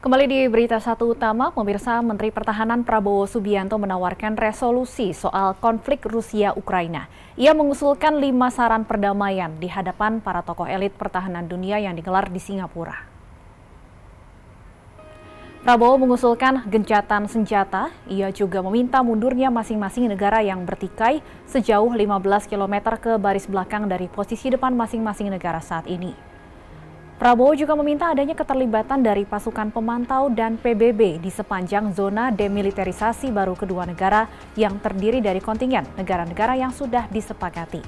Kembali di berita satu utama, pemirsa, Menteri Pertahanan Prabowo Subianto menawarkan resolusi soal konflik Rusia-Ukraina. Ia mengusulkan 5 saran perdamaian di hadapan para tokoh elit pertahanan dunia yang digelar di Singapura. Prabowo mengusulkan gencatan senjata. Ia juga meminta mundurnya masing-masing negara yang bertikai sejauh 15 km ke baris belakang dari posisi depan masing-masing negara saat ini. Prabowo juga meminta adanya keterlibatan dari pasukan pemantau dan PBB di sepanjang zona demilitarisasi baru kedua negara yang terdiri dari kontingen negara-negara yang sudah disepakati.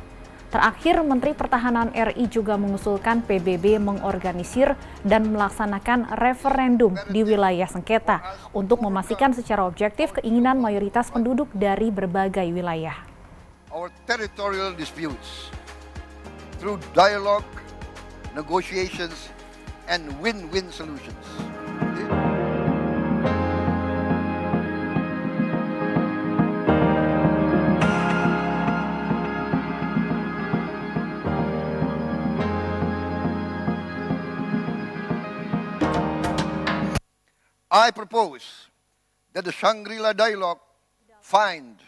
Terakhir, Menteri Pertahanan RI juga mengusulkan PBB mengorganisir dan melaksanakan referendum di wilayah sengketa untuk memastikan secara objektif keinginan mayoritas penduduk dari berbagai wilayah. Our territorial disputes through dialogue, negotiations, and win-win solutions. I propose that the Shangri-La dialogue find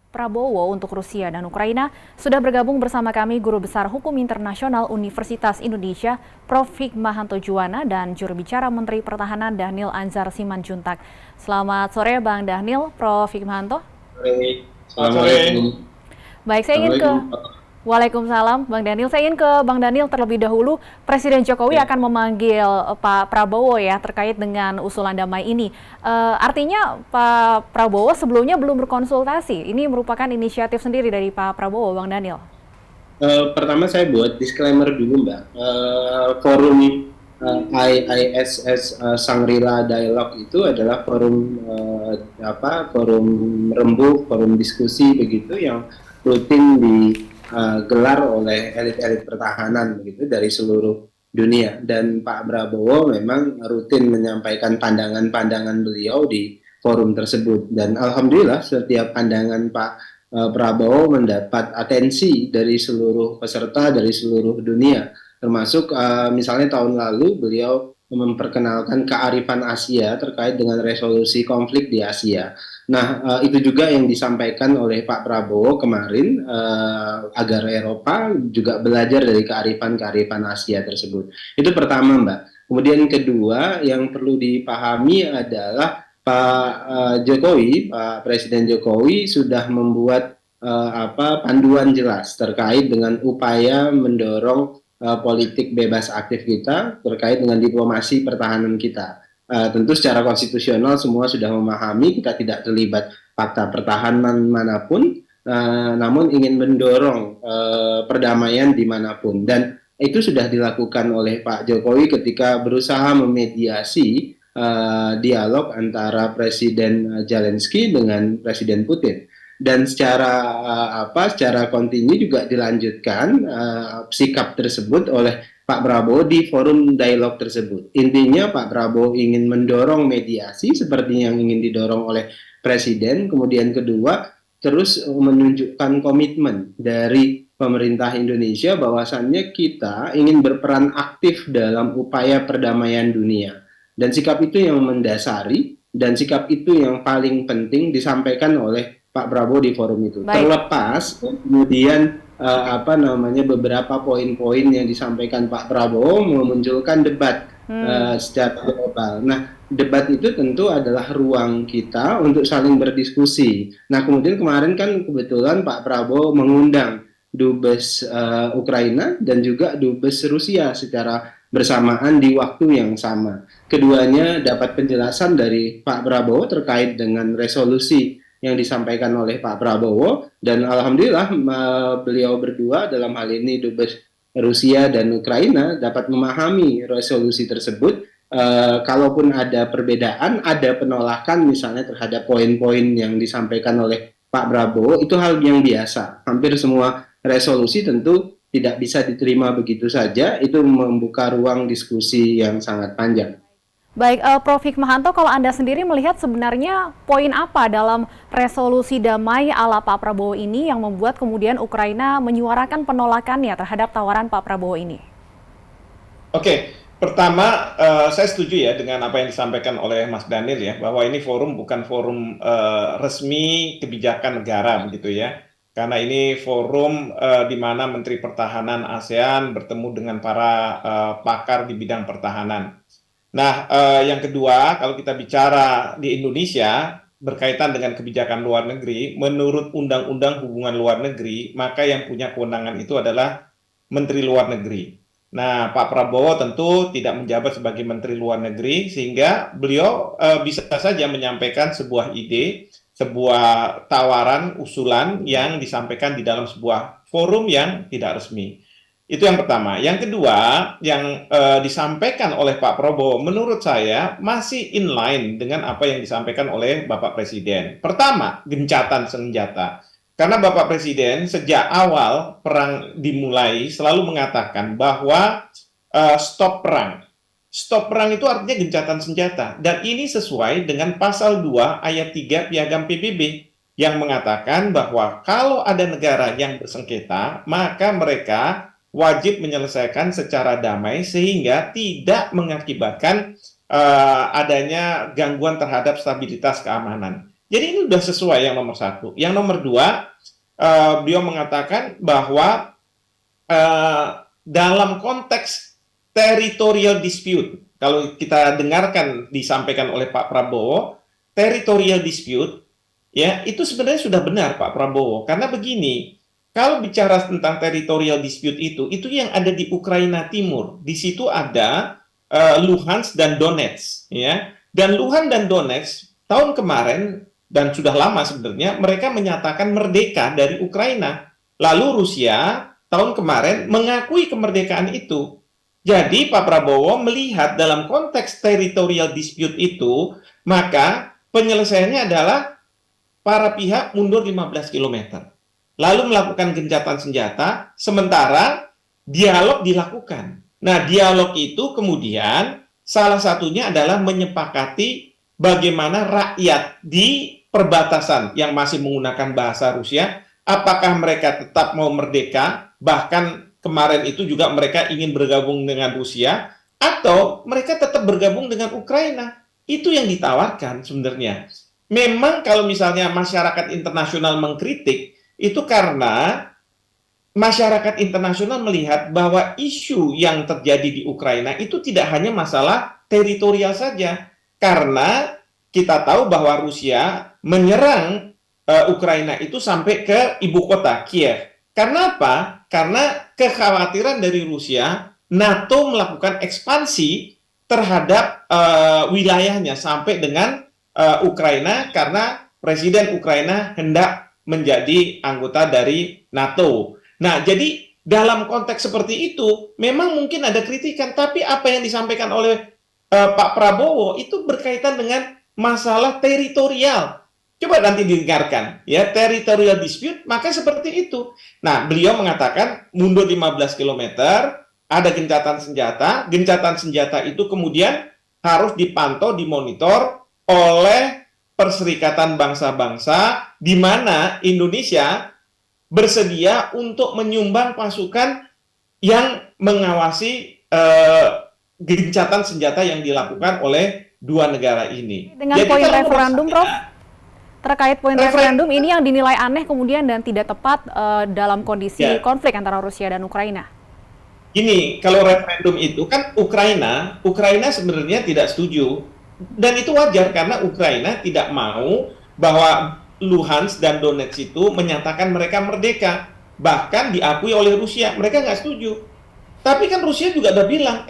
Prabowo untuk Rusia dan Ukraina. Sudah bergabung bersama kami Guru Besar Hukum Internasional Universitas Indonesia, Prof. Hikmahanto Juwana, dan juru bicara Menteri Pertahanan Dhanil Anzar Simanjuntak. Selamat sore Bang Dhanil, Prof. Hikmahanto. Selamat sore. Baik, saya ingin ke Waalaikumsalam, Bang Dhanil. Saya ingin ke Bang Dhanil terlebih dahulu. Presiden Jokowi akan memanggil Pak Prabowo ya terkait dengan usulan damai ini. Artinya Pak Prabowo sebelumnya belum berkonsultasi. Ini merupakan inisiatif sendiri dari Pak Prabowo, Bang Dhanil. Pertama saya buat disclaimer dulu, Mbak. Forum IISS Shangri-La Dialogue itu adalah forum forum rembuk, forum diskusi begitu yang rutin digelar oleh elit-elit pertahanan begitu dari seluruh dunia, dan Pak Prabowo memang rutin menyampaikan pandangan-pandangan beliau di forum tersebut, dan alhamdulillah setiap pandangan Pak Prabowo mendapat atensi dari seluruh peserta dari seluruh dunia, termasuk misalnya tahun lalu beliau memperkenalkan kearifan Asia terkait dengan resolusi konflik di Asia. Nah, itu juga yang disampaikan oleh Pak Prabowo kemarin agar Eropa juga belajar dari kearifan-kearifan Asia tersebut. Itu pertama, Mbak. Kemudian kedua yang perlu dipahami adalah Pak Presiden Jokowi sudah membuat panduan jelas terkait dengan upaya mendorong politik bebas aktif kita terkait dengan diplomasi pertahanan kita. Tentu secara konstitusional semua sudah memahami kita tidak terlibat fakta pertahanan manapun, namun ingin mendorong perdamaian dimanapun, dan itu sudah dilakukan oleh Pak Jokowi ketika berusaha memediasi dialog antara Presiden Zelensky dengan Presiden Putin. Dan secara kontinu juga dilanjutkan sikap tersebut oleh Pak Prabowo di forum dialog tersebut. Intinya Pak Prabowo ingin mendorong mediasi seperti yang ingin didorong oleh Presiden. Kemudian kedua, terus menunjukkan komitmen dari pemerintah Indonesia bahwasannya kita ingin berperan aktif dalam upaya perdamaian dunia. Dan sikap itu yang mendasari dan sikap itu yang paling penting disampaikan oleh Pak Prabowo di forum itu. Baik. Terlepas kemudian beberapa poin-poin yang disampaikan Pak Prabowo memunculkan debat secara global. Nah, debat itu tentu adalah ruang kita untuk saling berdiskusi. Nah, kemudian kemarin kan kebetulan Pak Prabowo mengundang Dubes Ukraina dan juga Dubes Rusia secara bersamaan di waktu yang sama. Keduanya dapat penjelasan dari Pak Prabowo terkait dengan resolusi yang disampaikan oleh Pak Prabowo, dan alhamdulillah beliau berdua dalam hal ini Dubes Rusia dan Ukraina dapat memahami resolusi tersebut. Kalaupun ada perbedaan, ada penolakan misalnya terhadap poin-poin yang disampaikan oleh Pak Prabowo, itu hal yang biasa. Hampir semua resolusi tentu tidak bisa diterima begitu saja, itu membuka ruang diskusi yang sangat panjang. Baik, Prof. Hikmahanto, kalau Anda sendiri melihat sebenarnya poin apa dalam resolusi damai ala Pak Prabowo ini yang membuat kemudian Ukraina menyuarakan penolakannya terhadap tawaran Pak Prabowo ini? Oke, Pertama, saya setuju ya dengan apa yang disampaikan oleh Mas Daniel ya, bahwa ini forum bukan forum resmi kebijakan negara begitu ya. Karena ini forum di mana Menteri Pertahanan ASEAN bertemu dengan para pakar di bidang pertahanan. Nah, yang kedua, kalau kita bicara di Indonesia berkaitan dengan kebijakan luar negeri, menurut Undang-Undang Hubungan Luar Negeri, maka yang punya kewenangan itu adalah Menteri Luar Negeri. Nah, Pak Prabowo tentu tidak menjabat sebagai Menteri Luar Negeri, sehingga beliau bisa saja menyampaikan sebuah ide, sebuah tawaran, usulan yang disampaikan di dalam sebuah forum yang tidak resmi. Itu yang pertama. Yang kedua, yang disampaikan oleh Pak Prabowo, menurut saya masih inline dengan apa yang disampaikan oleh Bapak Presiden. Pertama, gencatan senjata. Karena Bapak Presiden sejak awal perang dimulai selalu mengatakan bahwa stop perang. Stop perang itu artinya gencatan senjata. Dan ini sesuai dengan pasal 2 ayat 3 Piagam PBB yang mengatakan bahwa kalau ada negara yang bersengketa, maka mereka wajib menyelesaikan secara damai sehingga tidak mengakibatkan adanya gangguan terhadap stabilitas keamanan. Jadi ini sudah sesuai yang nomor satu. Yang nomor dua, beliau mengatakan bahwa dalam konteks territorial dispute, kalau kita dengarkan disampaikan oleh Pak Prabowo, territorial dispute, ya itu sebenarnya sudah benar Pak Prabowo. Karena begini, kalau bicara tentang territorial dispute itu yang ada di Ukraina Timur. Di situ ada Luhansk dan Donetsk, ya. Dan Luhansk dan Donetsk tahun kemarin dan sudah lama sebenarnya mereka menyatakan merdeka dari Ukraina. Lalu Rusia tahun kemarin mengakui kemerdekaan itu. Jadi Pak Prabowo melihat dalam konteks territorial dispute itu, maka penyelesaiannya adalah para pihak mundur 15 km. Lalu melakukan gencatan senjata, sementara dialog dilakukan. Nah, dialog itu kemudian salah satunya adalah menyepakati bagaimana rakyat di perbatasan yang masih menggunakan bahasa Rusia, apakah mereka tetap mau merdeka, bahkan kemarin itu juga mereka ingin bergabung dengan Rusia, atau mereka tetap bergabung dengan Ukraina. Itu yang ditawarkan sebenarnya. Memang kalau misalnya masyarakat internasional mengkritik, itu karena masyarakat internasional melihat bahwa isu yang terjadi di Ukraina itu tidak hanya masalah teritorial saja. Karena kita tahu bahwa Rusia menyerang Ukraina itu sampai ke ibu kota, Kiev. Karena apa? Karena kekhawatiran dari Rusia, NATO melakukan ekspansi terhadap wilayahnya sampai dengan Ukraina karena Presiden Ukraina hendak menjadi anggota dari NATO. Nah, jadi dalam konteks seperti itu, memang mungkin ada kritikan, tapi apa yang disampaikan oleh Pak Prabowo itu berkaitan dengan masalah teritorial. Coba nanti didengarkan, ya, territorial dispute, maka seperti itu. Nah, beliau mengatakan mundur 15 km, ada gencatan senjata itu kemudian harus dipantau, dimonitor oleh Perserikatan Bangsa-Bangsa, di mana Indonesia bersedia untuk menyumbang pasukan yang mengawasi gencatan senjata yang dilakukan oleh dua negara ini. Dengan poin referendum, Prof, terkait poin referendum ini yang dinilai aneh kemudian dan tidak tepat dalam kondisi konflik antara Rusia dan Ukraina. Gini, kalau referendum itu kan Ukraina sebenarnya tidak setuju. Dan itu wajar karena Ukraina tidak mau bahwa Luhansk dan Donetsk itu menyatakan mereka merdeka. Bahkan diakui oleh Rusia. Mereka nggak setuju. Tapi kan Rusia juga udah bilang,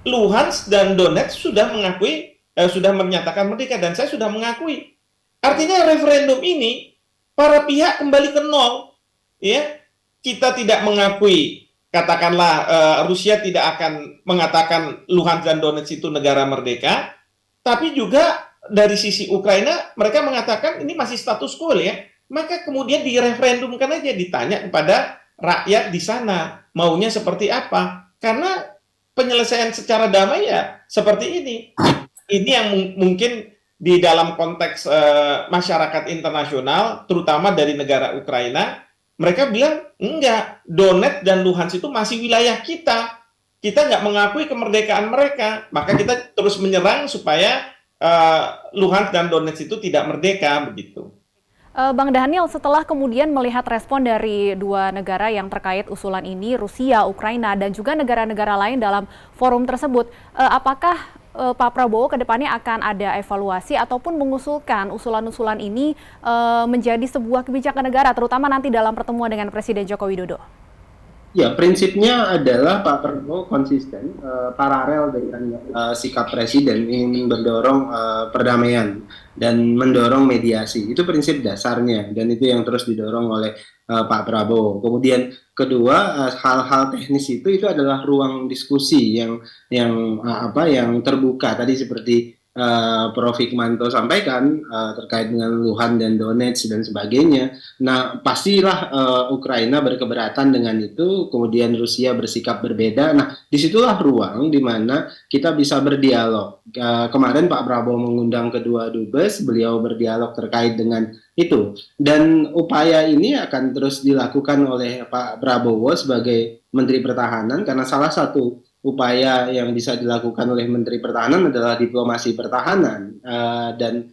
Luhansk dan Donetsk sudah menyatakan merdeka dan saya sudah mengakui. Artinya referendum ini para pihak kembali ke nol. Ya, kita tidak mengakui, katakanlah Rusia tidak akan mengatakan Luhansk dan Donetsk itu negara merdeka. Tapi juga dari sisi Ukraina, mereka mengatakan ini masih status quo ya. Maka kemudian direferendumkan aja, ditanya kepada rakyat di sana, maunya seperti apa. Karena penyelesaian secara damai ya seperti ini. Ini yang mungkin di dalam konteks masyarakat internasional, terutama dari negara Ukraina, mereka bilang, enggak, Donetsk dan Luhansk itu masih wilayah kita. kita nggak mengakui kemerdekaan mereka, maka kita terus menyerang supaya Luhansk dan Donetsk itu tidak merdeka begitu. Bang Daniel, setelah kemudian melihat respon dari dua negara yang terkait usulan ini, Rusia, Ukraina, dan juga negara-negara lain dalam forum tersebut, apakah Pak Prabowo ke depannya akan ada evaluasi ataupun mengusulkan usulan-usulan ini menjadi sebuah kebijakan negara, terutama nanti dalam pertemuan dengan Presiden Joko Widodo? Ya, prinsipnya adalah Pak Prabowo konsisten, paralel dengan sikap Presiden ingin mendorong perdamaian dan mendorong mediasi. Itu prinsip dasarnya, dan itu yang terus didorong oleh Pak Prabowo. Kemudian kedua, hal-hal teknis itu adalah ruang diskusi yang terbuka. Tadi seperti Prof. Hikmanto sampaikan terkait dengan Luhansk dan Donetsk dan sebagainya. Nah, pastilah Ukraina berkeberatan dengan itu, kemudian Rusia bersikap berbeda. Nah, disitulah ruang di mana kita bisa berdialog. Kemarin Pak Prabowo mengundang kedua dubes, beliau berdialog terkait dengan itu. Dan upaya ini akan terus dilakukan oleh Pak Prabowo sebagai Menteri Pertahanan, karena salah satu upaya yang bisa dilakukan oleh Menteri Pertahanan adalah diplomasi pertahanan. Dan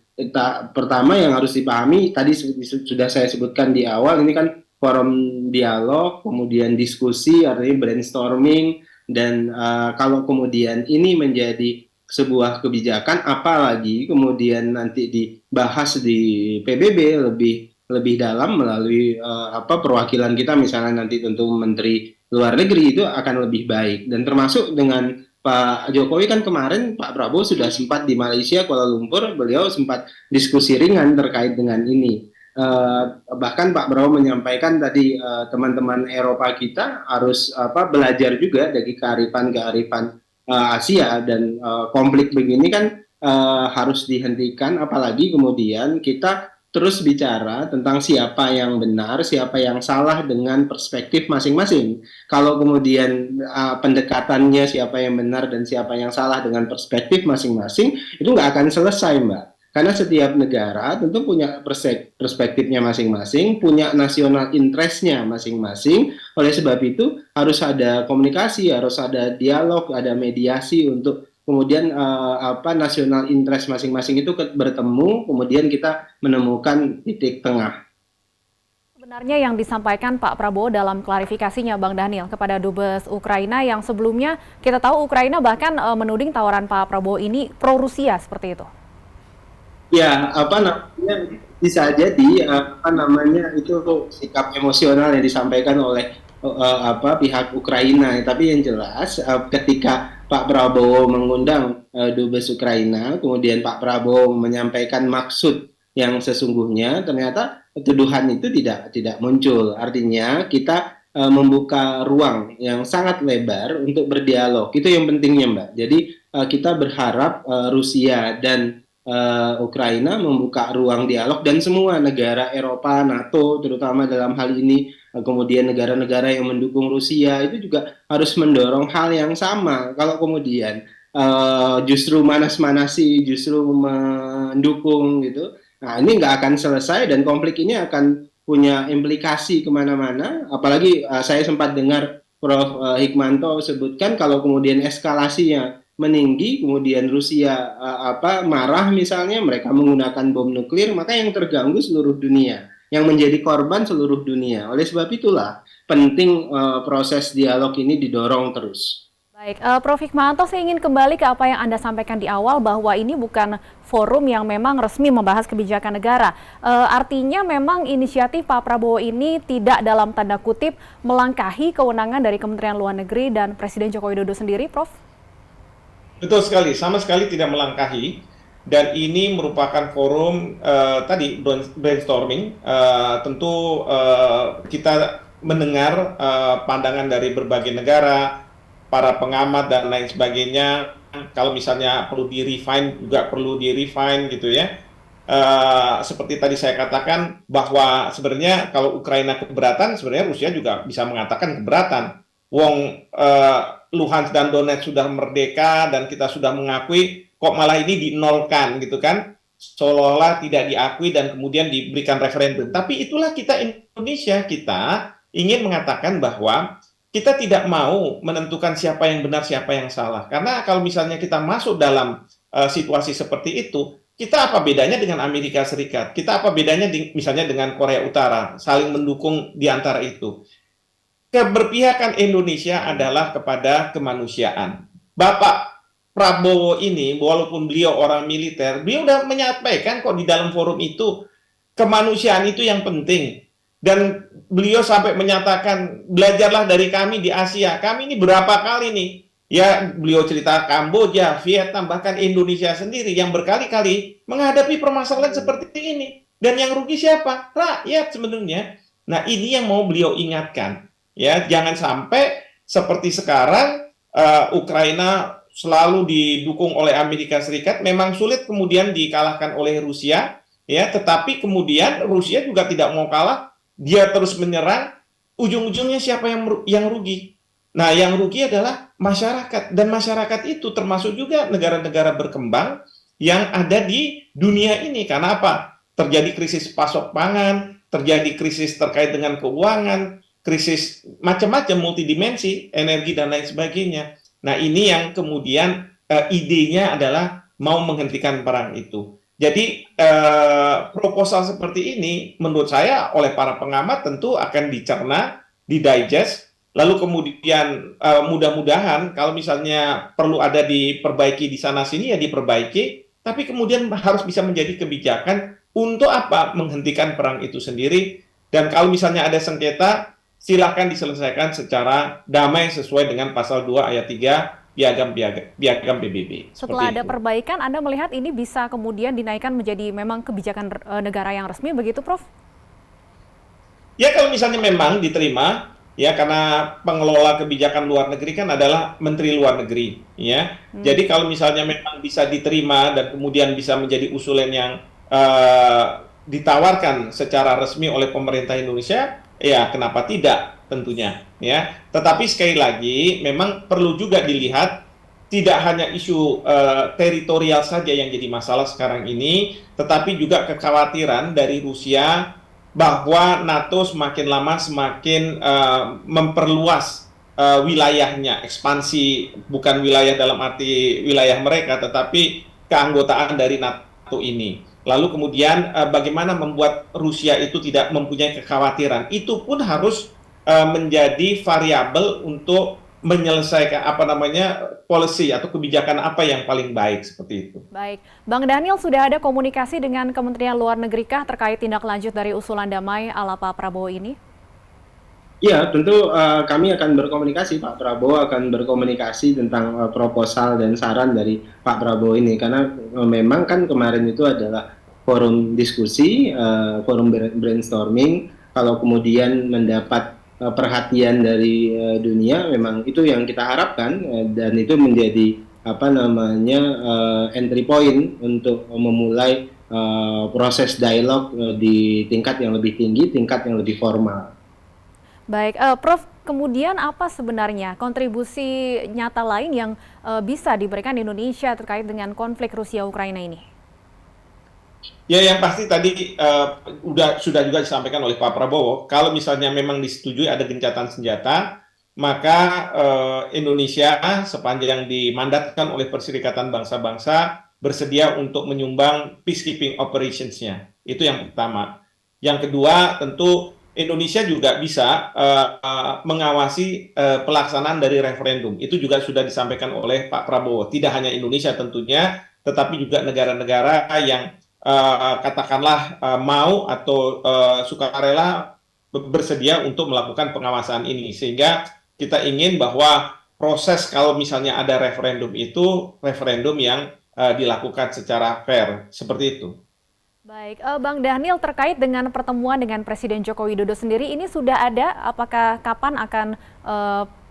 pertama yang harus dipahami, tadi sudah saya sebutkan di awal, ini kan forum dialog, kemudian diskusi, artinya brainstorming, dan kalau kemudian ini menjadi sebuah kebijakan, apalagi kemudian nanti dibahas di PBB lebih dalam melalui perwakilan kita, misalnya nanti tentu Menteri Luar Negeri, itu akan lebih baik. Dan termasuk dengan Pak Jokowi kan kemarin Pak Prabowo sudah sempat di Malaysia, Kuala Lumpur, beliau sempat diskusi ringan terkait dengan ini. Bahkan Pak Prabowo menyampaikan tadi teman-teman Eropa kita harus belajar juga dari kearifan Asia, dan konflik begini kan harus dihentikan, apalagi kemudian kita terus bicara tentang siapa yang benar, siapa yang salah dengan perspektif masing-masing. Kalau kemudian pendekatannya siapa yang benar dan siapa yang salah dengan perspektif masing-masing, itu nggak akan selesai, Mbak. Karena setiap negara tentu punya perspektifnya masing-masing, punya nasional interest-nya masing-masing. Oleh sebab itu harus ada komunikasi, harus ada dialog, ada mediasi untuk kemudian nasional interest masing-masing itu bertemu, kemudian kita menemukan titik tengah. Sebenarnya yang disampaikan Pak Prabowo dalam klarifikasinya, Bang Daniel, kepada Dubes Ukraina yang sebelumnya kita tahu Ukraina bahkan menuding tawaran Pak Prabowo ini pro-Rusia seperti itu. Ya, bisa jadi itu sikap emosional yang disampaikan oleh pihak Ukraina. Tapi yang jelas ketika Pak Prabowo mengundang Dubes Ukraina, kemudian Pak Prabowo menyampaikan maksud yang sesungguhnya, ternyata tuduhan itu tidak muncul. Artinya kita membuka ruang yang sangat lebar untuk berdialog. Itu yang pentingnya, Mbak. Jadi kita berharap Rusia dan Ukraina membuka ruang dialog, dan semua negara Eropa, NATO terutama dalam hal ini, kemudian negara-negara yang mendukung Rusia itu juga harus mendorong hal yang sama. Kalau kemudian justru manas-manasi, justru mendukung gitu, nah ini nggak akan selesai, dan konflik ini akan punya implikasi kemana-mana. Apalagi saya sempat dengar Prof. Hikmanto sebutkan kalau kemudian eskalasinya meninggi, kemudian Rusia marah misalnya, mereka menggunakan bom nuklir, maka yang terganggu seluruh dunia, yang menjadi korban seluruh dunia. Oleh sebab itulah penting proses dialog ini didorong terus. Baik, Prof. Hikmanto, saya ingin kembali ke apa yang Anda sampaikan di awal, bahwa ini bukan forum yang memang resmi membahas kebijakan negara. Artinya memang inisiatif Pak Prabowo ini tidak dalam tanda kutip melangkahi kewenangan dari Kementerian Luar Negeri dan Presiden Joko Widodo sendiri, Prof? Betul sekali, sama sekali tidak melangkahi, dan ini merupakan forum tadi brainstorming. Tentu kita mendengar pandangan dari berbagai negara, para pengamat dan lain sebagainya. Kalau misalnya perlu di-refine, juga perlu di-refine gitu ya. Seperti tadi saya katakan bahwa sebenarnya kalau Ukraina keberatan, sebenarnya Rusia juga bisa mengatakan keberatan. Wong Luhansk dan Donetsk sudah merdeka dan kita sudah mengakui, kok malah ini dinolkan gitu kan, seolah-olah tidak diakui dan kemudian diberikan referendum. Tapi itulah kita Indonesia, kita ingin mengatakan bahwa kita tidak mau menentukan siapa yang benar, siapa yang salah. Karena kalau misalnya kita masuk dalam situasi seperti itu, kita apa bedanya dengan Amerika Serikat? Kita apa bedanya misalnya dengan Korea Utara? Saling mendukung di antara itu. Keberpihakan Indonesia adalah kepada kemanusiaan. Bapak Prabowo ini, walaupun beliau orang militer, beliau sudah menyampaikan kok di dalam forum itu, kemanusiaan itu yang penting. Dan beliau sampai menyatakan, belajarlah dari kami di Asia. Kami ini berapa kali nih, ya beliau cerita Kamboja, Vietnam, bahkan Indonesia sendiri yang berkali-kali menghadapi permasalahan seperti ini. Dan yang rugi siapa? Rakyat sebenarnya. Nah ini yang mau beliau ingatkan. Ya, jangan sampai seperti sekarang Ukraina selalu didukung oleh Amerika Serikat, memang sulit kemudian dikalahkan oleh Rusia, ya, tetapi kemudian Rusia juga tidak mau kalah, dia terus menyerang, ujung-ujungnya siapa yang rugi? Nah, yang rugi adalah masyarakat, dan masyarakat itu termasuk juga negara-negara berkembang yang ada di dunia ini. Karena apa? Terjadi krisis pasok pangan, terjadi krisis terkait dengan keuangan, krisis macam-macam multidimensi, energi dan lain sebagainya. Nah ini yang kemudian idenya adalah mau menghentikan perang itu. Jadi proposal seperti ini menurut saya oleh para pengamat tentu akan dicerna, didigest, lalu kemudian mudah-mudahan kalau misalnya perlu ada diperbaiki di sana sini ya diperbaiki, tapi kemudian harus bisa menjadi kebijakan untuk apa? Menghentikan perang itu sendiri. Dan kalau misalnya ada sengketa, silakan diselesaikan secara damai sesuai dengan pasal 2 ayat 3 Piagam PBB. Setelah ada perbaikan, Anda melihat ini bisa kemudian dinaikkan menjadi memang kebijakan negara yang resmi begitu, Prof? Ya kalau misalnya memang diterima, ya karena pengelola kebijakan luar negeri kan adalah Menteri Luar Negeri, ya. Jadi kalau misalnya memang bisa diterima dan kemudian bisa menjadi usulan yang ditawarkan secara resmi oleh pemerintah Indonesia, ya kenapa tidak tentunya, ya. Tetapi sekali lagi memang perlu juga dilihat tidak hanya isu teritorial saja yang jadi masalah sekarang ini, tetapi juga kekhawatiran dari Rusia bahwa NATO semakin lama semakin memperluas wilayahnya, ekspansi bukan wilayah dalam arti wilayah mereka, tetapi keanggotaan dari NATO ini. Lalu kemudian bagaimana membuat Rusia itu tidak mempunyai kekhawatiran, itu pun harus menjadi variabel untuk menyelesaikan policy atau kebijakan apa yang paling baik seperti itu. Baik, Bang Daniel, sudah ada komunikasi dengan Kementerian Luar Negeri kah terkait tindak lanjut dari usulan damai ala Pak Prabowo ini? Ya, tentu kami akan berkomunikasi, Pak Prabowo akan berkomunikasi tentang proposal dan saran dari Pak Prabowo ini, karena memang kan kemarin itu adalah forum diskusi, forum brainstorming. Kalau kemudian mendapat perhatian dari dunia, memang itu yang kita harapkan, dan itu menjadi entry point untuk memulai proses dialog di tingkat yang lebih tinggi, tingkat yang lebih formal. Baik, Prof, kemudian apa sebenarnya kontribusi nyata lain yang bisa diberikan Indonesia terkait dengan konflik Rusia-Ukraina ini? Ya, yang pasti tadi sudah juga disampaikan oleh Pak Prabowo, kalau misalnya memang disetujui ada gencatan senjata, maka Indonesia sepanjang dimandatkan oleh Perserikatan Bangsa-Bangsa bersedia untuk menyumbang peacekeeping operations-nya. Itu yang pertama. Yang kedua, tentu Indonesia juga bisa mengawasi pelaksanaan dari referendum. Itu juga sudah disampaikan oleh Pak Prabowo. Tidak hanya Indonesia tentunya, tetapi juga negara-negara yang katakanlah mau atau sukarela bersedia untuk melakukan pengawasan ini. Sehingga kita ingin bahwa proses kalau misalnya ada referendum itu referendum yang dilakukan secara fair. Seperti itu. Baik, Bang Daniel, terkait dengan pertemuan dengan Presiden Joko Widodo sendiri, ini sudah ada, apakah kapan akan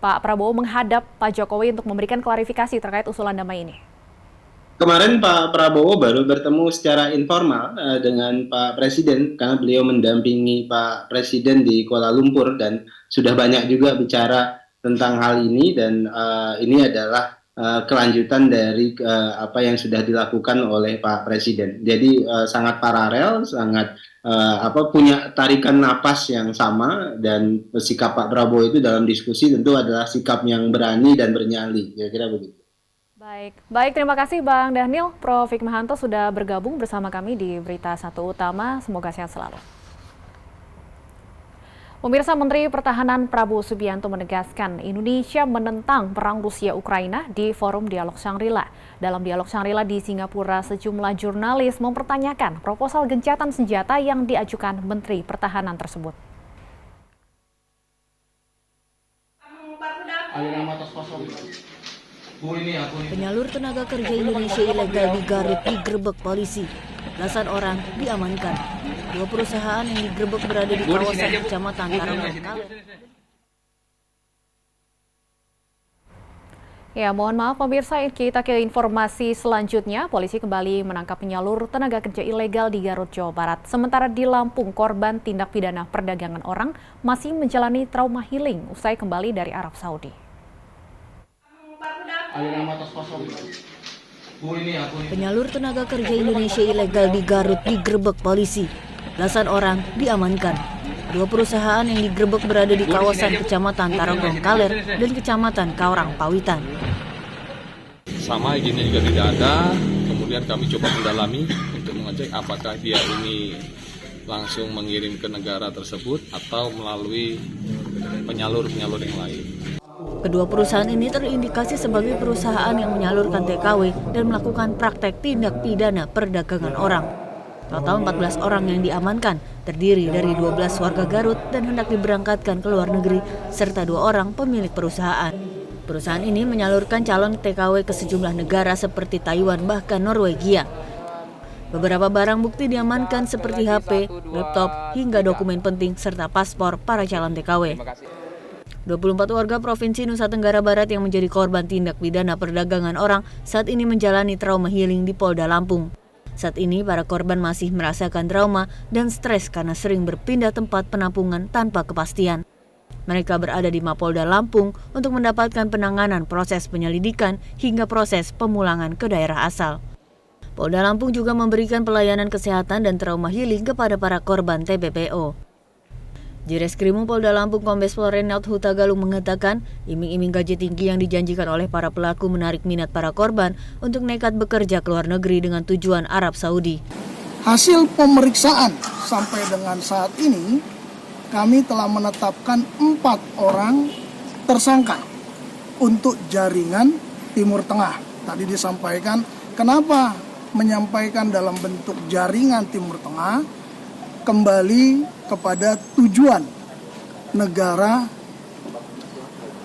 Pak Prabowo menghadap Pak Jokowi untuk memberikan klarifikasi terkait usulan damai ini? Kemarin Pak Prabowo baru bertemu secara informal dengan Pak Presiden, karena beliau mendampingi Pak Presiden di Kuala Lumpur dan sudah banyak juga bicara tentang hal ini, dan ini adalah kelanjutan dari apa yang sudah dilakukan oleh Pak Presiden. Jadi sangat paralel, sangat punya tarikan napas yang sama, dan sikap Pak Prabowo itu dalam diskusi tentu adalah sikap yang berani dan bernyali, kira-kira begitu. Baik, terima kasih Bang Dhanil. Prof. Hikmahanto sudah bergabung bersama kami di Berita Satu Utama. Semoga sehat selalu. Pemirsa, Menteri Pertahanan Prabowo Subianto menegaskan Indonesia menentang perang Rusia-Ukraina di Forum Dialog Shangri-La. Dalam Dialog Shangri-La di Singapura, sejumlah jurnalis mempertanyakan proposal gencatan senjata yang diajukan Menteri Pertahanan tersebut. Penyalur tenaga kerja Indonesia ilegal di Garut digerebek polisi. Belasan orang diamankan. 2 perusahaan yang digerebek berada di kawasan Kecamatan Tarogong Kaler. Ya, mohon maaf pemirsa, kita ke informasi selanjutnya. Polisi kembali menangkap penyalur tenaga kerja ilegal di Garut, Jawa Barat. Sementara di Lampung, korban tindak pidana perdagangan orang masih menjalani trauma healing usai kembali dari Arab Saudi. Penyalur tenaga kerja Indonesia ilegal di Garut digerebek polisi. Belasan orang diamankan. 2 perusahaan yang digerebek berada di kawasan Kecamatan Tarogong Kaler dan Kecamatan Kaurang Pawitan. Sama izinnya juga tidak ada, kemudian kami coba mendalami untuk mengecek apakah dia ini langsung mengirim ke negara tersebut atau melalui penyalur-penyalur yang lain. Kedua perusahaan ini terindikasi sebagai perusahaan yang menyalurkan TKW dan melakukan praktek tindak pidana perdagangan orang. Total 14 orang yang diamankan, terdiri dari 12 warga Garut dan hendak diberangkatkan ke luar negeri, serta 2 orang pemilik perusahaan. Perusahaan ini menyalurkan calon TKW ke sejumlah negara seperti Taiwan bahkan Norwegia. Beberapa barang bukti diamankan seperti HP, laptop, hingga dokumen penting serta paspor para calon TKW. 24 warga Provinsi Nusa Tenggara Barat yang menjadi korban tindak pidana perdagangan orang saat ini menjalani trauma healing di Polda Lampung. Saat ini para korban masih merasakan trauma dan stres karena sering berpindah tempat penampungan tanpa kepastian. Mereka berada di Mapolda Lampung untuk mendapatkan penanganan proses penyelidikan hingga proses pemulangan ke daerah asal. Polda Lampung juga memberikan pelayanan kesehatan dan trauma healing kepada para korban TPPO. Direskrimum Polda Lampung Kombes Pol Renald Huta Galung mengatakan, iming-iming gaji tinggi yang dijanjikan oleh para pelaku menarik minat para korban untuk nekat bekerja ke luar negeri dengan tujuan Arab Saudi. Hasil pemeriksaan sampai dengan saat ini, kami telah menetapkan 4 orang tersangka untuk jaringan Timur Tengah. Tadi disampaikan, kenapa menyampaikan dalam bentuk jaringan Timur Tengah? Kembali kepada tujuan negara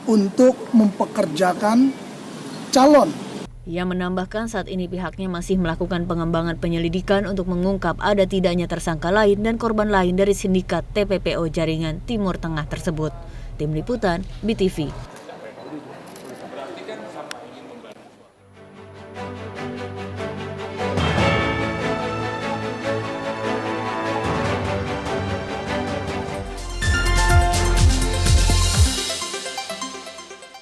untuk mempekerjakan calon. Ia menambahkan saat ini pihaknya masih melakukan pengembangan penyelidikan untuk mengungkap ada tidaknya tersangka lain dan korban lain dari sindikat TPPO jaringan Timur Tengah tersebut. Tim Liputan, BTV.